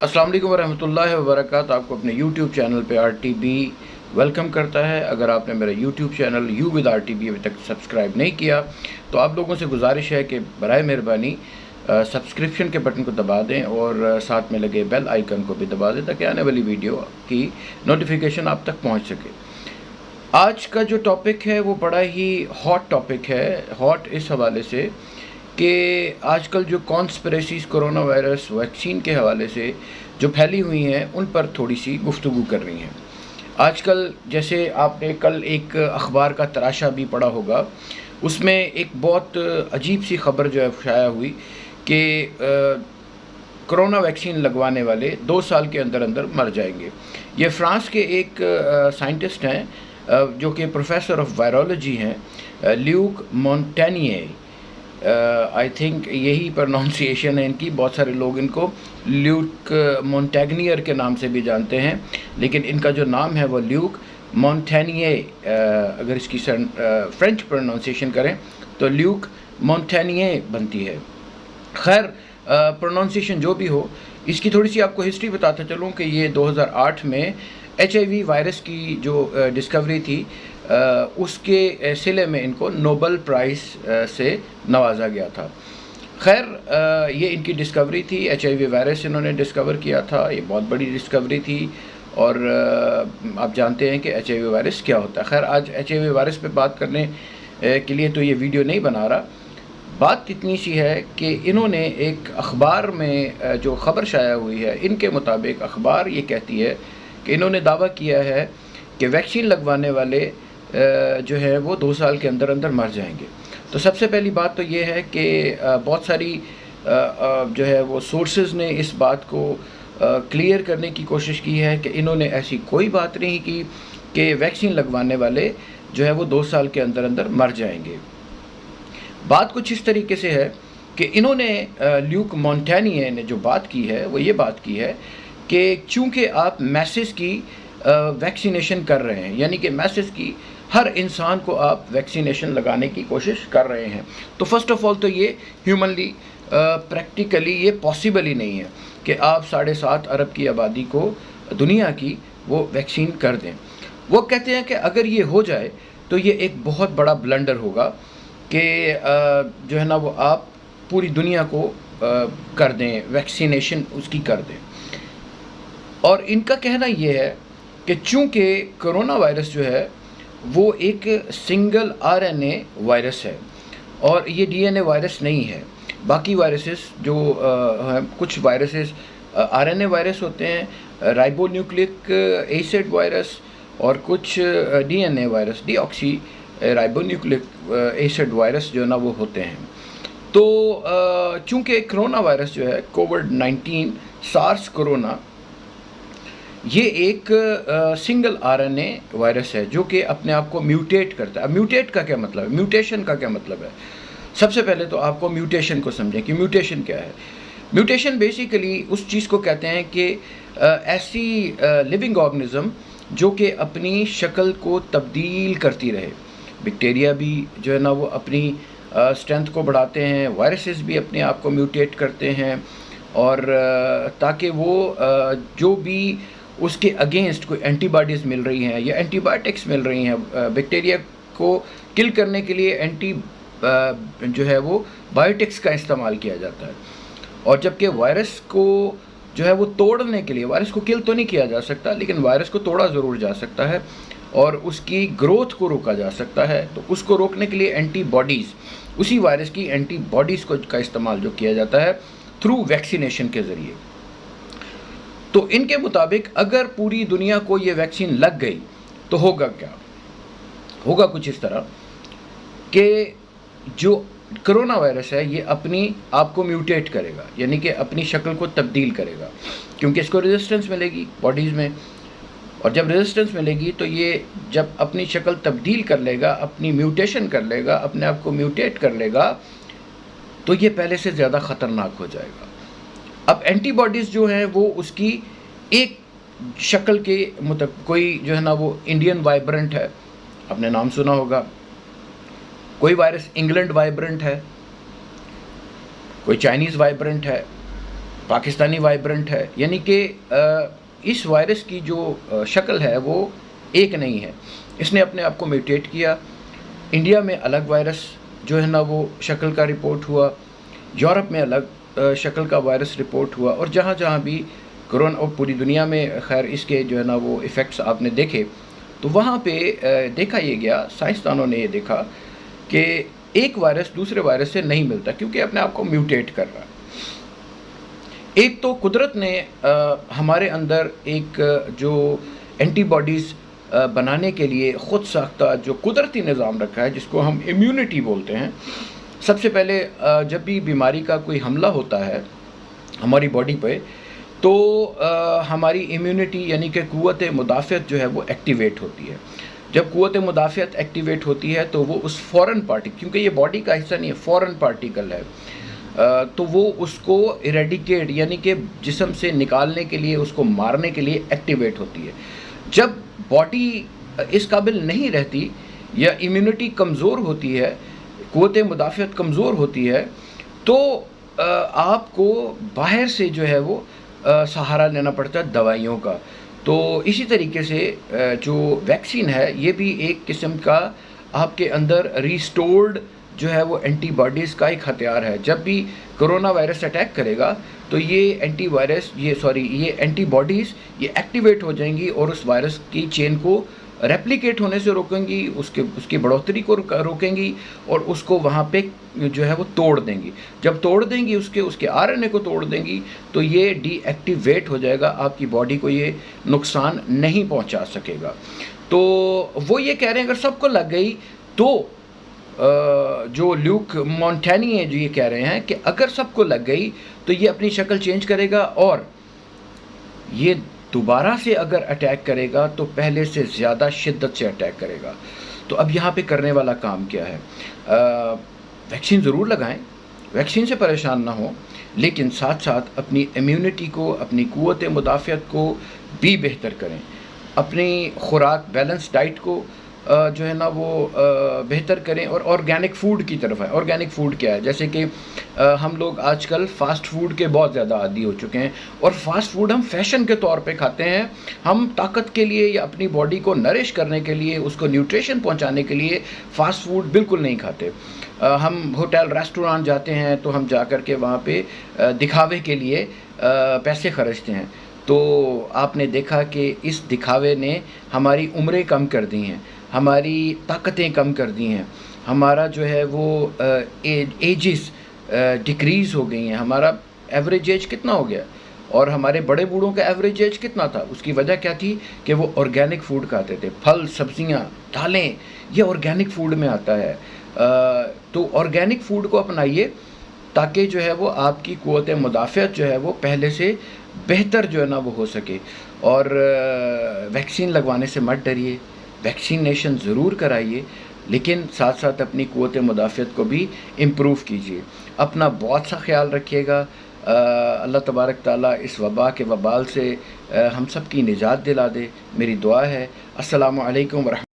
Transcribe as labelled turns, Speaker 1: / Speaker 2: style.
Speaker 1: अस्सलाम वालेकुम वरहमतुल्लाहि वबरकातुहू। आपको अपने YouTube चैनल पे RTB वेलकम करता है। अगर आपने मेरा YouTube channel you with RTB अभी तक सब्सक्राइब नहीं किया तो आप लोगों से गुजारिश है कि बराए मेहरबानी सब्सक्रिप्शन के बटन को दबा दें और साथ में लगे बेल आइकन को भी दबा दें ताकि आने वाली वीडियो की नोटिफिकेशन आप तक पहुंच सके। आज का जो टॉपिक है वो बड़ा ही हॉट टॉपिक है। हॉट इस हवाले से कि आजकल जो कॉन्स्पिरेसीज़ कोरोना वायरस वैक्सीन के हवाले से जो फैली हुई हैं उन पर थोड़ी सी गुफ्तगू कर रही हैं। आजकल जैसे आपने कल एक अखबार का तराशा भी पढ़ा होगा, उसमें एक बहुत अजीब सी खबर जो है शाया हुई कि कोरोना वैक्सीन लगवाने वाले 2 साल के अंदर अंदर मर जाएंगे। ये फ्रांस के एक साइंटिस्ट हैं जो कि प्रोफेसर ऑफ वायरोलॉजी हैं, ल्यूक मोंटेनिये। आई थिंक यही प्रोनाउंसिएशन है इनकी। बहुत सारे लोग इनको ल्यूक मोंटेग्नियर के नाम से भी जानते हैं, लेकिन इनका जो नाम है वो ल्यूक मोंटेनिये। अगर इसकी फ्रेंच प्रोनाउंसिएशन करें तो ल्यूक मोंटेनिये बनती है। खैर, प्रोनाउंसिएशन जो भी हो, इसकी थोड़ी सी आपको हिस्ट्री बताता चलूँ कि ये 2008 में HIV वायरस की जो डिस्कवरी थी उसके सिले में इनको नोबेल प्राइज़ से नवाजा गया था। खैर, ये इनकी डिस्कवरी थी। HIV वायरस इन्होंने डिस्कवर किया था। ये बहुत बड़ी डिस्कवरी थी और आप जानते हैं कि HIV वायरस क्या होता है। खैर, आज HIV वायरस पे बात करने के लिए तो ये वीडियो नहीं बना रहा। बात इतनी सी है कि इन्होंने एक अखबार में जो ख़बर शाया हुई है, इनके मुताबिक अखबार ये कहती है कि इन्होंने दावा किया है कि वैक्सीन लगवाने वाले जो है वो 2 साल के अंदर अंदर मर जाएंगे। तो सबसे पहली बात तो ये है कि बहुत सारी जो है वो सोर्सेज़ ने इस बात को क्लियर करने की कोशिश की है कि इन्होंने ऐसी कोई बात नहीं की कि वैक्सीन लगवाने वाले जो है वो 2 साल के अंदर अंदर मर जाएंगे। बात कुछ इस तरीके से है कि इन्होंने ल्यूक मोंटेनिये ने जो बात की है वो ये बात की है कि चूँकि आप मैसेज की वैक्सीनेशन कर रहे हैं, यानी कि मैसेज की हर इंसान को आप वैक्सीनेशन लगाने की कोशिश कर रहे हैं, तो फ़र्स्ट ऑफ़ ऑल तो ये ह्यूमनली प्रैक्टिकली ये पॉसिबल ही नहीं है कि आप 7.5 अरब की आबादी को दुनिया की वो वैक्सीन कर दें। वो कहते हैं कि अगर ये हो जाए तो ये एक बहुत बड़ा ब्लंडर होगा कि जो है ना वो आप पूरी दुनिया को कर दें, वैक्सीनेशन उसकी कर दें। और इनका कहना ये है कि चूँकि कोरोना वायरस जो है वो एक सिंगल RNA वायरस है और ये DNA वायरस नहीं है। बाकी वायरसेस जो हैं, कुछ वायरसेस RNA वायरस होते हैं, राइबोन्यूक्लिक एसिड वायरस, और कुछ DNA virus, deoxy ribonucleic acid virus जो है ना वो होते हैं। तो चूँकि कोरोना वायरस जो है कोविड-19 सार्स कोरोना, ये एक सिंगल RNA वायरस है जो कि अपने आप को म्यूटेट करता है। अब म्यूटेट का क्या मतलब है, म्यूटेशन का क्या मतलब है? सबसे पहले तो आपको म्यूटेशन को समझें कि म्यूटेशन क्या है। म्यूटेशन बेसिकली उस चीज़ को कहते हैं कि ऐसी लिविंग ऑर्गेनिज्म जो कि अपनी शक्ल को तब्दील करती रहे। बैक्टीरिया भी जो है ना वो अपनी स्ट्रेंथ को बढ़ाते हैं, वायरसेस भी अपने आप को म्यूटेट करते हैं, और ताकि वो जो भी उसके अगेंस्ट कोई एंटीबॉडीज़ मिल रही हैं या एंटीबायोटिक्स मिल रही हैं, बैक्टीरिया को किल करने के लिए जो है वो बायोटिक्स का इस्तेमाल किया जाता है। और जबकि वायरस को जो है वो तोड़ने के लिए, वायरस को किल तो नहीं किया जा सकता लेकिन वायरस को तोड़ा ज़रूर जा सकता है और उसकी ग्रोथ को रोका जा सकता है। तो उसको रोकने के लिए एंटीबॉडीज़, उसी वायरस की एंटीबॉडीज़ का इस्तेमाल जो किया जाता है थ्रू वैक्सीनेशन के ज़रिए। तो इनके मुताबिक अगर पूरी दुनिया को ये वैक्सीन लग गई तो होगा क्या? होगा कुछ इस तरह कि जो कोरोना वायरस है ये अपनी आप को म्यूटेट करेगा, यानी कि अपनी शक्ल को तब्दील करेगा, क्योंकि इसको रेजिस्टेंस मिलेगी बॉडीज़ में, और जब रेजिस्टेंस मिलेगी तो ये जब अपनी शक्ल तब्दील कर लेगा, अपनी म्यूटेशन कर लेगा, अपने आप को म्यूटेट कर लेगा, तो ये पहले से ज़्यादा ख़तरनाक हो जाएगा। अब एंटीबॉडीज़ जो हैं वो उसकी एक शक्ल के मतलब, कोई जो है ना वो इंडियन वाइब्रेंट है, आपने नाम सुना होगा, कोई वायरस इंग्लैंड वाइब्रेंट है, कोई चाइनीज़ वाइब्रेंट है, پاکستانی وائبرنٹ ہے، یعنی کہ اس وائرس کی جو شکل ہے وہ ایک نہیں ہے، اس نے اپنے آپ کو میوٹیٹ کیا۔ انڈیا میں الگ وائرس جو ہے نا وہ شکل کا رپورٹ ہوا، یورپ میں الگ شکل کا وائرس رپورٹ ہوا، اور جہاں جہاں بھی کرونا، اور پوری دنیا میں خیر اس کے جو ہے نا وہ ایفیکٹس آپ نے دیکھے، تو وہاں پہ دیکھا یہ گیا، سائنسدانوں نے یہ دیکھا کہ ایک وائرس دوسرے وائرس سے نہیں ملتا، کیونکہ اپنے آپ کو میوٹیٹ کر رہا ہے۔ ایک تو قدرت نے ہمارے اندر ایک جو اینٹی باڈیز بنانے کے لیے خود ساختہ جو قدرتی نظام رکھا ہے، جس کو ہم امیونٹی بولتے ہیں۔ سب سے پہلے جب بھی بیماری کا کوئی حملہ ہوتا ہے ہماری باڈی پہ، تو ہماری امیونٹی یعنی کہ قوت مدافعت جو ہے وہ ایکٹیویٹ ہوتی ہے۔ جب قوت مدافعت ایکٹیویٹ ہوتی ہے تو وہ اس فورن پارٹیکل، کیونکہ یہ باڈی کا حصہ نہیں ہے، فورن پارٹیکل ہے، تو وہ اس کو ایریڈیکیٹ یعنی کہ جسم سے نکالنے کے لیے، اس کو مارنے کے لیے ایکٹیویٹ ہوتی ہے۔ جب باڈی اس قابل نہیں رہتی یا امیونٹی کمزور ہوتی ہے، قوت مدافعت کمزور ہوتی ہے، تو آپ کو باہر سے جو ہے وہ سہارا لینا پڑتا ہے دوائیوں کا۔ تو اسی طریقے سے جو ویکسین ہے یہ بھی ایک قسم کا آپ کے اندر ریسٹورڈ جو ہے وہ اینٹی باڈیز کا ایک ہتھیار ہے۔ جب بھی کرونا وائرس اٹیک کرے گا تو یہ اینٹی باڈیز یہ ایکٹیویٹ ہو جائیں گی اور اس وائرس کی چین کو ریپلیکیٹ ہونے سے روکیں گی، اس کی بڑھوتری کو روکیں گی، اور اس کو وہاں پہ جو ہے وہ توڑ دیں گی۔ جب توڑ دیں گی، اس کے RNA کو توڑ دیں گی، تو یہ ڈی ایکٹیویٹ ہو جائے گا، آپ کی باڈی کو یہ نقصان نہیں پہنچا سکے گا۔ تو وہ یہ کہہ رہے ہیں اگر سب کو لگ گئی تو جو لیوک مونٹینی ہے جو یہ کہہ رہے ہیں کہ اگر سب کو لگ گئی تو یہ اپنی شکل چینج کرے گا، اور یہ دوبارہ سے اگر اٹیک کرے گا تو پہلے سے زیادہ شدت سے اٹیک کرے گا۔ تو اب یہاں پہ کرنے والا کام کیا ہے؟ ویکسین ضرور لگائیں، ویکسین سے پریشان نہ ہوں، لیکن ساتھ ساتھ اپنی امیونٹی کو، اپنی قوت مدافعت کو بھی بہتر کریں، اپنی خوراک بیلنس ڈائٹ کو جو ہے نا وہ بہتر کریں، اور آرگینک فوڈ کی طرف ہے۔ آرگینک فوڈ کیا ہے؟ جیسے کہ ہم لوگ آج کل فاسٹ فوڈ کے بہت زیادہ عادی ہو چکے ہیں، اور فاسٹ فوڈ ہم فیشن کے طور پہ کھاتے ہیں۔ ہم طاقت کے لیے یا اپنی باڈی کو نرش کرنے کے لیے، اس کو نیوٹریشن پہنچانے کے لیے فاسٹ فوڈ بالکل نہیں کھاتے۔ ہم ہوٹل ریسٹوران جاتے ہیں تو ہم جا کر کے وہاں پہ دکھاوے کے لیے پیسے خرچتے ہیں۔ تو آپ نے دیکھا کہ اس دکھاوے نے ہماری عمریں کم کر دی ہیں، ہماری طاقتیں کم کر دی ہیں، ہمارا جو ہے وہ ایجز ڈکریز ہو گئی ہیں۔ ہمارا ایوریج ایج کتنا ہو گیا، اور ہمارے بڑے بوڑھوں کا ایوریج ایج کتنا تھا؟ اس کی وجہ کیا تھی کہ وہ آرگینک فوڈ کھاتے تھے۔ پھل، سبزیاں، دالیں، یہ آرگینک فوڈ میں آتا ہے۔ تو آرگینک فوڈ کو اپنائیے تاکہ جو ہے وہ آپ کی قوت مدافعت جو ہے وہ پہلے سے بہتر جو ہے نا وہ ہو سکے۔ اور ویکسین لگوانے سے مت ڈریے، ویکسینیشن ضرور کرائیے، لیکن ساتھ ساتھ اپنی قوت مدافعت کو بھی امپروو کیجیے۔ اپنا بہت سا خیال رکھیے گا۔ اللہ تبارک تعالیٰ اس وبا کے وبال سے ہم سب کی نجات دلا دے، میری دعا ہے۔ السلام علیکم ورحمۃ